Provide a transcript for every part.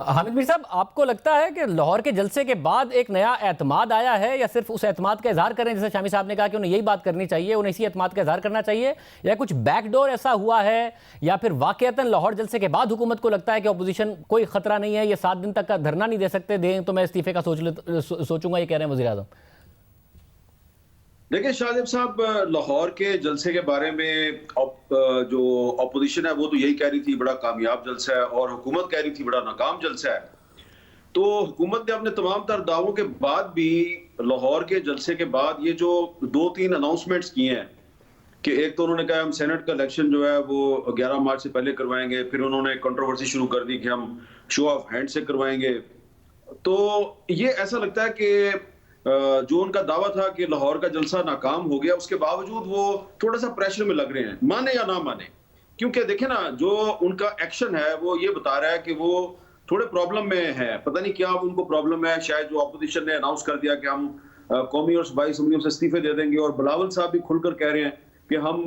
हामिद मीर साहब, आपको लगता है कि लाहौर के जलसे के बाद एक नया एतमाद आया है, या सिर्फ उस एतमाद का इजहार करें जैसे शामी साहब ने कहा कि उन्हें यही बात करनी चाहिए, उन्हें इसी एतमाद का इजहार करना चाहिए, या कुछ बैकडोर ऐसा हुआ है, या फिर वाकईतन लाहौर जलसे के बाद हुकूमत को लगता है कि अपोजिशन कोई खतरा नहीं है, ये 7 दिन तक का धरना नहीं दे सकते, दें तो मैं इस्तीफे का सोचूंगा, ये कह रहे हैं वज़ीर आज़म। देखिए शाहजेब साहब, लाहौर के जलसे के बारे में जो अपोजिशन है वो तो यही कह रही थी बड़ा कामयाब जलसा है, और हुकूमत कह रही थी बड़ा नाकाम जलसा है। तो हुकूमत ने अपने तमाम तर दावों के बाद भी लाहौर के जलसे के बाद ये जो 2-3 अनाउंसमेंट्स किए हैं कि एक तो उन्होंने कहा हम सेनेट का इलेक्शन जो है वो 11 मार्च से पहले करवाएंगे, फिर उन्होंने कंट्रोवर्सी शुरू कर दी कि हम शो ऑफ हैंड से करवाएंगे। तो ये ऐसा लगता है कि जो उनका दावा था कि लाहौर का जलसा नाकाम हो गया, उसके बावजूद वो थोड़ा सा प्रेशर में लग रहे हैं, माने या ना माने। क्योंकि देखे ना, जो उनका एक्शन है वो ये बता रहा है कि वो थोड़े प्रॉब्लम में है। पता नहीं क्या उनको प्रॉब्लम है, शायद जो अपोजिशन ने अनाउंस कर दिया कि हम कौमी और सूबाई असम्बलियों से इस्तीफे दे देंगे, और बिलावल साहब भी खुलकर कह रहे हैं कि हम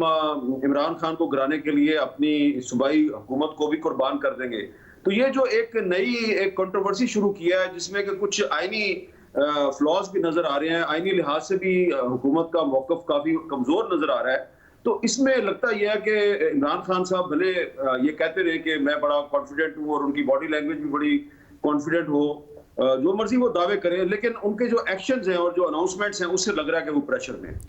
इमरान खान को गिराने के लिए अपनी सूबाई हुकूमत को भी कुर्बान कर देंगे। तो ये जो एक नई एक कंट्रोवर्सी शुरू किया है जिसमें कि कुछ आईनी फ्लॉज भी नजर आ रहे हैं, आईनी लिहाज से भी हुकूमत का मौकफ काफी कमजोर नजर आ रहा है। तो इसमें लगता यह है कि इमरान खान साहब भले ये कहते रहे कि मैं बड़ा कॉन्फिडेंट हूँ, और उनकी बॉडी लैंग्वेज भी बड़ी कॉन्फिडेंट हो, जो मर्जी वो दावे करें, लेकिन उनके जो एक्शंस हैं और जो अनाउंसमेंट्स हैं उससे लग रहा है कि वो प्रेशर में है।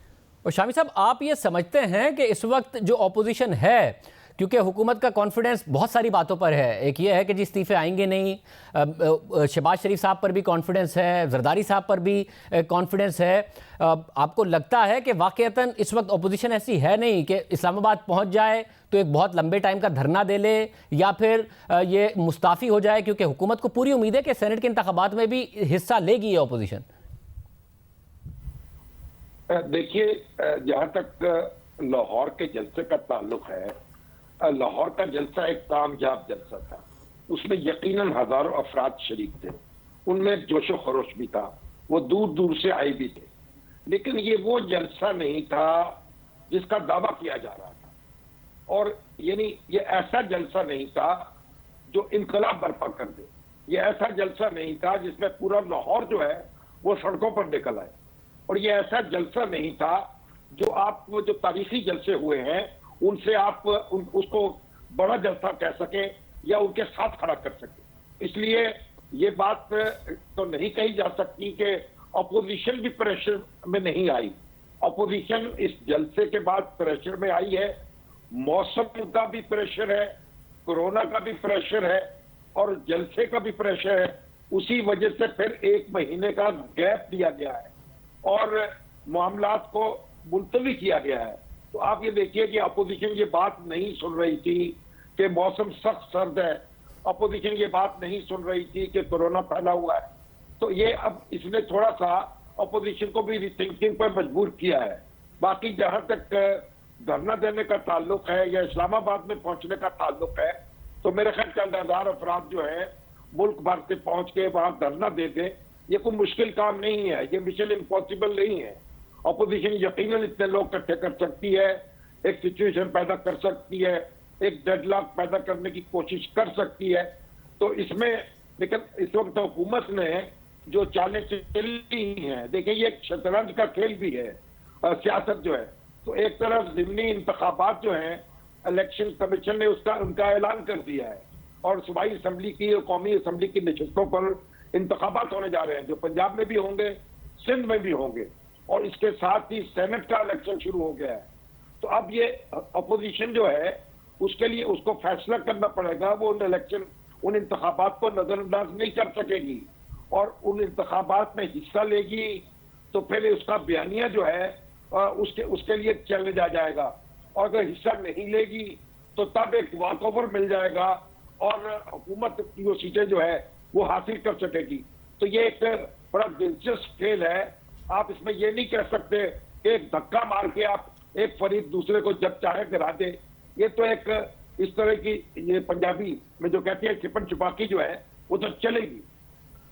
और शामी साहब, आप ये समझते हैं कि इस वक्त जो अपोजिशन है, क्योंकि हुकूमत का कॉन्फिडेंस बहुत सारी बातों पर है, एक ये है कि जी इस्तीफे आएंगे नहीं, शहबाज शरीफ साहब पर भी कॉन्फिडेंस है, जरदारी साहब पर भी कॉन्फिडेंस है, आपको लगता है कि वाकईतन इस वक्त अपोजिशन ऐसी है नहीं कि इस्लामाबाद पहुंच जाए तो एक बहुत लंबे टाइम का धरना दे ले, या फिर ये मुस्ताफ़ी हो जाए, क्योंकि हुकूमत को पूरी उम्मीद है कि सेनेट के इंतखाबात में भी हिस्सा लेगी ये अपोजिशन? देखिए, जहां तक लाहौर के जलसे का ताल्लुक है, लाहौर का जलसा एक कामयाब जलसा था, उसमें यकीनन हजारों अफराद शरीक थे, उनमें जोशो खरोश भी था, वो दूर दूर से आए भी थे। लेकिन ये वो जलसा नहीं था जिसका दावा किया जा रहा था, और यानी ये ऐसा जलसा नहीं था जो इनकलाब बर्पा कर दे, ये ऐसा जलसा नहीं था जिसमें पूरा लाहौर जो है वो सड़कों पर निकल आए, और ये ऐसा जलसा नहीं था जो आप जो तारीखी जलसे हुए हैं उनसे आप उसको बड़ा जलसा कह सके या उनके साथ खड़ा कर सके। इसलिए ये बात तो नहीं कही जा सकती कि अपोजिशन भी प्रेशर में नहीं आई। अपोजिशन इस जलसे के बाद प्रेशर में आई है, मौसम का भी प्रेशर है, कोरोना का भी प्रेशर है, और जलसे का भी प्रेशर है। उसी वजह से फिर 1 महीने का गैप दिया गया है और मामलात को मुलतवी किया गया है। तो आप ये देखिए कि अपोजिशन ये बात नहीं सुन रही थी कि मौसम सख्त सर्द है, अपोजिशन ये बात नहीं सुन रही थी कि कोरोना फैला हुआ है। तो ये अब इसने थोड़ा सा अपोजिशन को भी रिथिंकिंग पर मजबूर किया है। बाकी जहां तक धरना देने का ताल्लुक है या इस्लामाबाद में पहुंचने का ताल्लुक है, तो मेरे ख्याल चंद हजार अफराद जो है मुल्क भर से पहुंच के वहां धरना दे दे, ये कोई मुश्किल काम नहीं है, ये मिशन इम्पॉसिबल नहीं है। अपोजिशन यकीनन इतने लोग इकट्ठे कर सकती है, एक सिचुएशन पैदा कर सकती है, एक डेडलॉक पैदा करने की कोशिश कर सकती है। तो इसमें लेकिन इस वक्त हुकूमत ने जो चालें चली हैं, देखिए ये एक शतरंज का खेल भी है सियासत जो है। तो एक तरफ ज़िमनी इंतखाबात जो हैं, इलेक्शन कमीशन ने उनका ऐलान कर दिया है, और सूबाई असम्बली की और कौमी असम्बली की नशस्तों पर इंतखाबात होने जा रहे हैं, जो पंजाब में भी होंगे, सिंध में भी होंगे, और इसके साथ ही सेनेट का इलेक्शन शुरू हो गया है। तो अब ये अपोजिशन जो है उसके लिए उसको फैसला करना पड़ेगा, वो उन इंतखाबात को नजरअंदाज नहीं कर सकेगी, और उन इंतखाबात में हिस्सा लेगी तो फिर उसका बयानिया जो है उसके लिए चैलेंज आ जाएगा, और अगर हिस्सा नहीं लेगी तो तब एक वॉक ओवर मिल जाएगा और हुकूमत की वो सीटें जो है वो हासिल कर सकेगी। तो ये एक बड़ा दिलचस्प खेल है। आप इसमें ये नहीं कह सकते कि एक धक्का मार के आप एक फरीद दूसरे को जब चाहे गिरा दे। ये तो एक इस तरह की, ये पंजाबी में जो कहती है छिपन छुपाकी जो है वो तो चलेगी।